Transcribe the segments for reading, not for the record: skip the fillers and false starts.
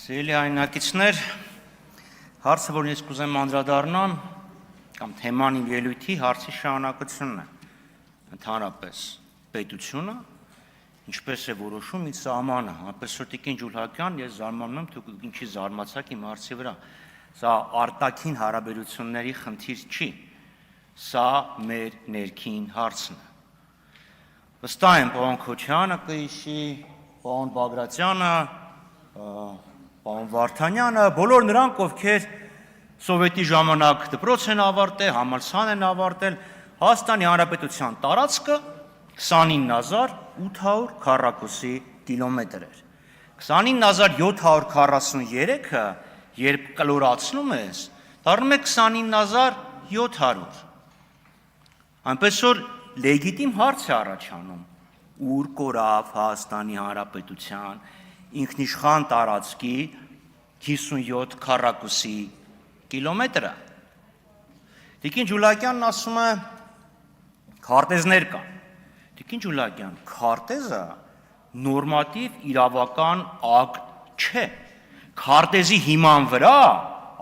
Սիրելի հայրենակիցներ, հարցը, որ ես կուզեմ անդրադառնամ, կամ թեման իմ ելույթի հարցի շարունակությունն է, ընդհանրապես պետությունը, ինչպես է որոշում իր սահմանը, այնպես որ Տիկին Ջուլհակյան, ես զարմանում եմ, դուք ինչի զարմացաք իմ հարցի վրա, սա արտաքին հարաբերությունների խնդիր չի, սա մեր ներքին հարցն է։ Վստահ եմ, պարոն Քոչյանը կհիշի, պարոն Բագրատյանը, պարոն Վարդանյանը, բոլոր նրանք, ովքեր սովետի ժամանակ դպրոց են ավարտել, համալսարան են ավարտել, Հայաստանի Հանրապետության տարածքը 29800 քառակուսի կիլոմետր էր։ 29743-ը, երբ կլորացնում ես, դառնում է 29700։ Այնպես որ լեգիտիմ հարց է առաջանում, ուր կորավ Հայաստանի Հանրապետության ինքնիշխան տարածքի 57 քառակուսի կիլոմետրը։ Տիկին Ջուլհակյանն ասում է, քարտեզներ կան։ Տիկին Ջուլհակյան, քարտեզը նորմատիվ իրավական ակտ չէ։ Քարտեզի հիման վրա,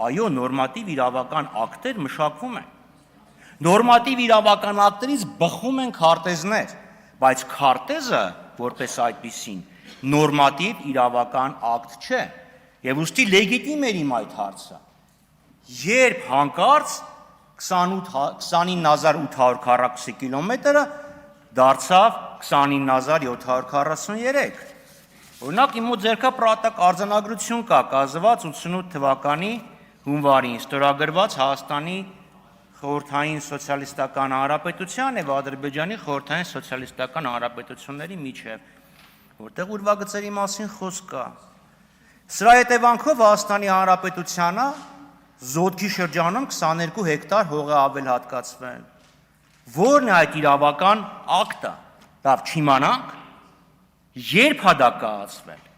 այո, նորմատիվ իրավական ակտեր մշակվում են։ Նորմատիվ իրավական ակտերից բխում են քարտեզներ, բայց քարտեզը, որպես այդպիսին, նորմատիվ իրավական ակտ չէ, եւ ուստի լեգիտիմ էր իմ այդ հարցը։ Երբ հանկարծ 29800 քառակուսի կիլոմետրը դարձավ 29743։ Օրինակ իմ մոտ ձեռքապրատակ արձանագրություն կա, կազված 88 թվականի հունվարին ստորագրված Հայաստանի Խորհրդային Սոցիալիստական Հանրապետության եւ Ադրբեջանի Խորհրդային Սոցիալիստական Հանրապետությունների միջև, որտեղ ուրվագծերի մասին խոսք կա։ Սրա հետևանքով Հայաստանի Հանրապետությանը Զոդքի շրջանում 22 հեկտար հող է ավելհատկացվել։ Որն է այդ իրավական ակտը, լավ չիմանանք, երբ է դա կայացվել։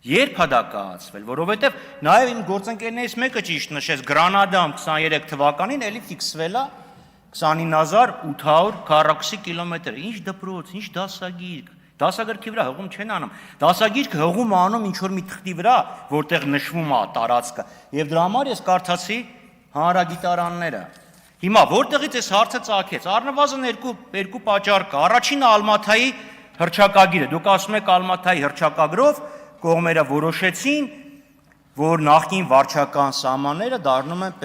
Երբ է դա կայացվել, որովհետև նաև իմ գործընկերներից մեկը ճիշտ նշեց, Գրանադայում 23 թվականին էլի ֆիքսվել է 29800 քառակուսի կիլոմետր։ Ինչ դպրոց, ինչ դասագիրք, դասագրքի վրա հղում չեն անում։ Դասագիրքը հղում անում ինչ որ մի թղթի վրա, որտեղ նշվում է տարածքը։ Եվ դրա համար ես կարդացի հանրագիտարանները։ Հիմա որտեղից էս հարցը ծագեց։ Առնվազն երկու պատճառ կա։ Առաջինը Ալմաթայի հռչակագիրը։ Դուք ասում եք Ալմաթայի հռչակագրով կողմերը որոշեցին, որ նախկին վարչական սահմանները դառնում են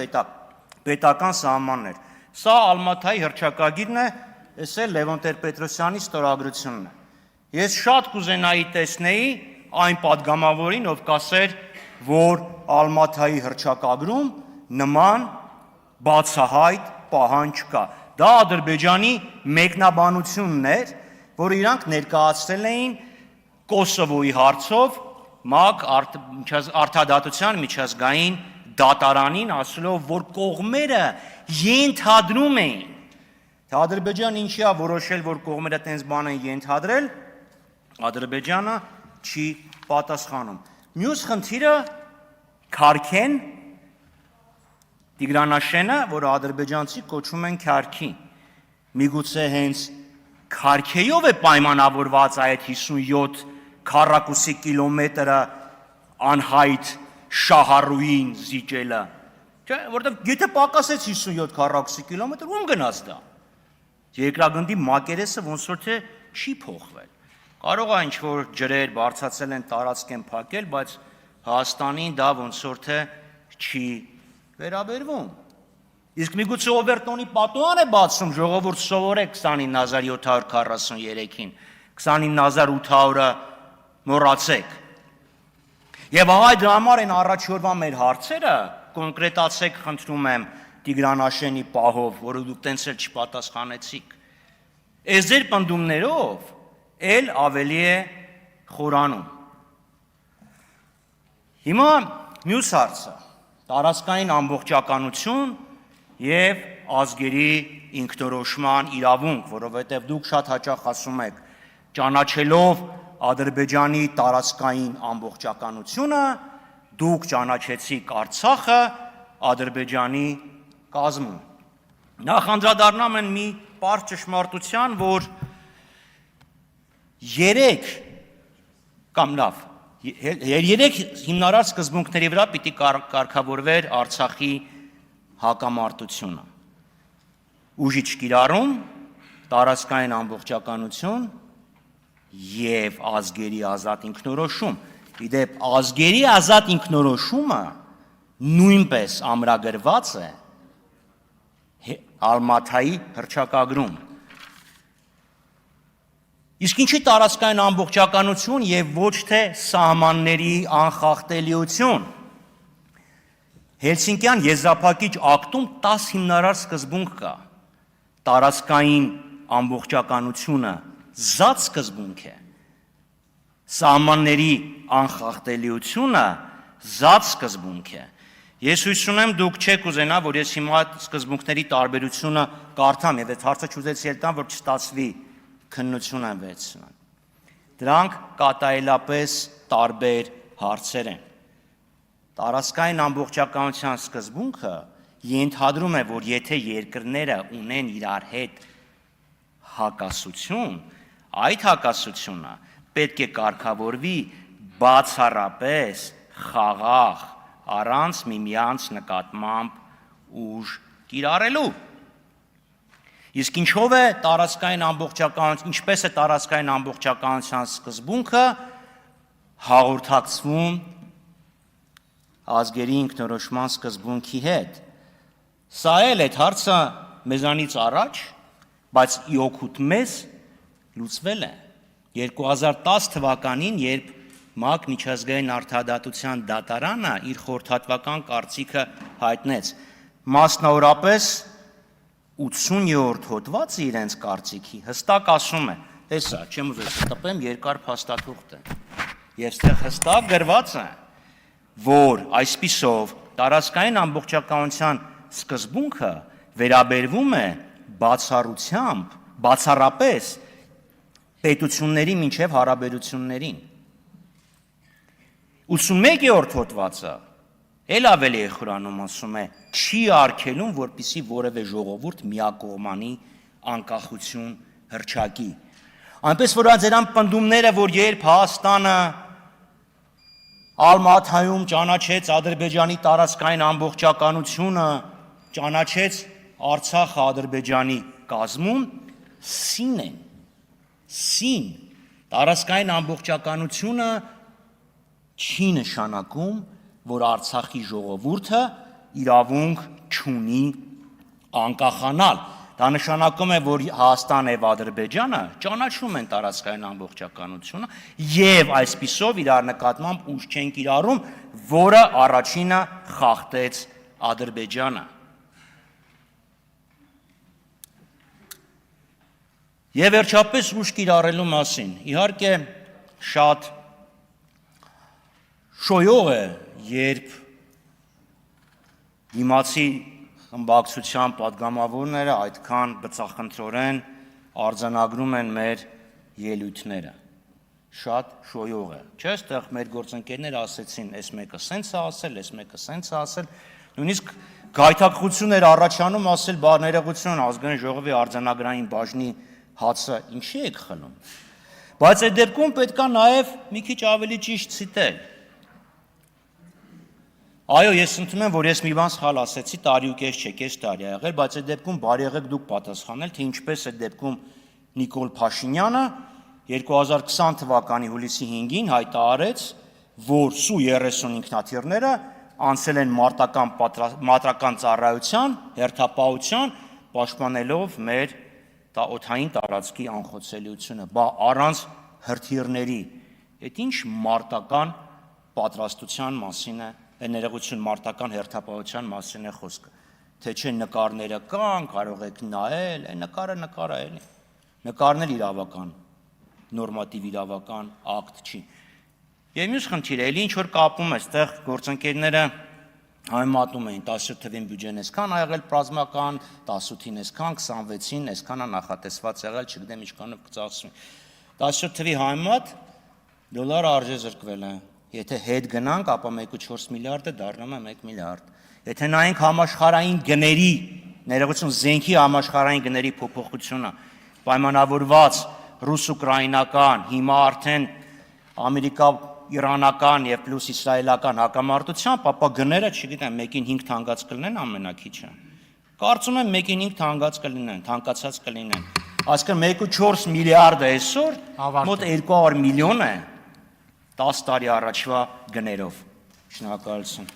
պետական սահմաններ։ Սա Ալմաթայի հռչակագիրն է, էս է Լևոն Տեր-Պետրոսյանի ստորագրությունն է։ Ես շատ կուզենայի տեսնեի այն պատգամավորին, ով կասեր, որ Ալմաթայի հռչակագրում նման բացահայտ պահանջ կա։ Դա Ադրբեջանի մեկնաբանությունն էր, որ իրանք ներկայացրել էին Կոսովոյի հարցով ՄԱԿ Արդարադատության միջազգային դատարանին, ասելով, որ կողմերը ենթադրում էին։ Թե Ադրբեջանը ինչի է որոշել, որ կողմերը տենց բան են ենթադրել, Ադրբեջանը չի պատասխանում։ Մյուս խնդիրը Քարքեն Տիգրանաշենը, որը ադրբեջանցի կոչում են Քարքի։ Միգուցե հենց Քարքեյով է պայմանավորված այդ 57 քառակուսի կիլոմետրը անհայտ շահառուին զիջելը։ Չէ, որտեղ եթե պակասեց 57 քառակուսի կիլոմետր, ում գնաց դա։ Երկրագնդի մակերեսը ոնց որ թե չի փոխվել։ Կարող է ինչ-որ ջրեր բարձրացել են, տարածք են փակել, բայց Հայաստանին դա ոնց որ թե չի վերաբերվում։ Իսկ միգուցե Օվերտոնի պատուհան է բացում, ժողովուրդ սովորեք 29743-ին, 29800-ը մոռացեք։ Եվ ահա դրա համար են առաջ օրվա մեր հարցերը, կոնկրետացեք, խնդրում եմ, Տիգրանաշենի պահով, որը դուք տենց էլ չպատասխանեցիք։ Այս ձեր պնդումներով էլ ավելի է խորանում։ Հիմա մյուս հարցը, տարածքային ամբողջականություն և ազգերի ինքնորոշման իրավունք, որովհետև դուք շատ հաճախ ասում եք, ճանաչելով Ադրբեջանի տարածքային ամբողջականությունը, դուք ճանաչեցիք Արցախը Ադրբեջանի կազմում։ Նախ անդրադառնամ են մի պարզ ճշմարտության, որ 3 կամ լավ, Երեք հիմնարար սկզբունքների վրա պիտի կարգավորվեր Արցախի հակամարտությունը. ուժի չկիրառում, տարածքային ամբողջականություն եւ ազգերի ազատ ինքնորոշում։ Իդեպ ազգերի ազատ ինքնորոշումը նույնպես ամրագրված է Ալմաթայի հռչակագրում։ Իսկ ինչի տարածքային ամբողջականություն եւ ոչ թե սահմանների անխախտելիություն։ Հելսինկյան եզրափակիչ ակտում 10 հիմնարար սկզբունք կա։ Տարածքային ամբողջականությունը զատ սկզբունք է։ Սահմանների անխախտելիությունը զատ սկզբունք է։ Ես հույս ունեմ դուք չեք ուզենա, որ ես հիմա սկզբունքների տարբերությունը կարդամ եւ այդ հարցը չուզեցի էլ տամ, որ չստացվի քննություն են վերցնան։ Դրանք կատարելապես տարբեր հարցեր են։ Տարածքային ամբողջականության սկզբունքը ենթադրում է, որ եթե երկրները ունեն իրար հետ հակասություն, այդ հակասությունը պետք է կարգավորվի բացառապես խաղաղ, առանց միմյանց նկատմամբ ուժ կիրառելու։ Իսկ ինչով է տարածքային ամբողջականություն, ինչպես է տարածքային ամբողջականության սկզբունքը հաղորդակցվում ազգերի ինքնորոշման սկզբունքի հետ։ Սա էլ այդ հարցը մեզանից առաջ, բայց ի օգուտ մեզ լուծվել է 2010 թվականին, երբ ՄԱԿ միջազգային արդարադատության դատարանը իր խորհրդատվական կարծիքը հայտնեց։ Մասնավորապես 80-րդ հոդվածը իրենց կարծիքի հստակ ասում է, տեսա, չեմ ուզում տպեմ, երկար փաստաթուղթ է։ Եվ այստեղ հստակ գրված է, որ այսպիսով տարածքային ամբողջականության սկզբունքը վերաբերվում է բացառապես պետությունների մինչև հարաբերություններին։ 81-րդ հոդվածը էլ ավելի է խորանում, ասում է, չի արգելում, որպեսզի որևէ ժողովուրդ միակողմանի անկախություն հռչակի։ Այնպես որ ձեր պնդումները, որ երբ Հայաստանը Ալմաթայում ճանաչեց Ադրբեջանի տարածքային ամբողջականությունը, ճանաչեց Արցախը Ադրբեջանի կազմում, սին են։ Սին տարածքային ամբողջականությունը չի նշանակում, որ Արցախի ժողովուրդը իրավունք չունի անկախանալ։ Դա նշանակում է, որ Հայաստանն եւ Ադրբեջանը ճանաչում են տարածքային ամբողջականությունը եւ այսպիսով իրար նկատմամբ ուժ չեն կիրառում, որը առաջինը խախտեց Ադրբեջանը։ Եվ վերջապես ուժ կիրառելու մասին։ Իհարկե շատ շոյող է, երբ դիմացի խմբակցության պատգամավորները այդքան բծախնդրորեն արձանագրում են մեր ելույթները։ Շատ շոյող է։ Չէ՞, այստեղ մեր գործընկերները ասեցին, այս մեկը սենց է ասել, այս մեկը սենց է ասել, նույնիսկ գայթակղություն էր առաջանում ասել, բա ներողություն, ազգային ժողովի արձանագրային բաժնի հացը ինչի եք խլում։ Բայց այդ դեպքում պետք է նաև մի քիչ ավելի ճիշտ ցիտել։ Այո, ես ընդունում եմ, որ ես մի բան սխալ ասեցի, տարի ու կես չէ, կես տարի ա եղել, բայց այդ դեպքում բարի եղեք դուք պատասխանել, թե ինչպես այդ դեպքում Նիկոլ Փաշինյանը 2020 թվականի հուլիսի 5-ին հայտարարեց, որ Սու-30 ինքնաթիռները անցել են մարտական ծառայության, հերթապահության, պաշտպանելով մեր օդային տարածքի անխոցելիությունը, բա առանց հրթիռների, այդ ինչ մարտական պատրաստության մասին է, ներողություն մարտական հերթապահության մասին է խոսքը, թե չէ նկարները կան, կարող եք նայել, նկարը էլի, նկարն էլ իրավական, նորմատիվ իրավական ակտ չի։ Եվ մյուս խնդիրը, էլի ինչ որ կապում է, այստեղ գործընկերները համեմատում էին 17 թվին բյուջեն այսքան ա եղել ռազմական, 18-ին այսքան, 26-ին այսքան ա նախատեսված եղել, չգիտեմ ինչքանով կծախսվի։ 17 թվի համեմատ դոլարը արժե զրկվել է։ Եթե հետ գնանք, ապա 1.4 միլիարդը դառնում է 1 միլիարդ։ Եթե նայենք համաշխարհային գների, ներողություն, զենքի համաշխարհային գների փոփոխությունը, պայմանավորված ռուս-ուկրաինական, հիմա արդեն իրանական եւ պլյուս իսրայելական հակամարտությամբ, ապա գները, չգիտեմ, 1-5 թանկած կլինեն ամենակիչը։ Կարծում եմ 1-5 թանկած կլինեն, թանկացած կլինեն։ Այսինքն 1.4 միլիարդը այսօր մոտ 200 միլիոն է 10 տարի առաջվա գներով։ Շնորհակալություն։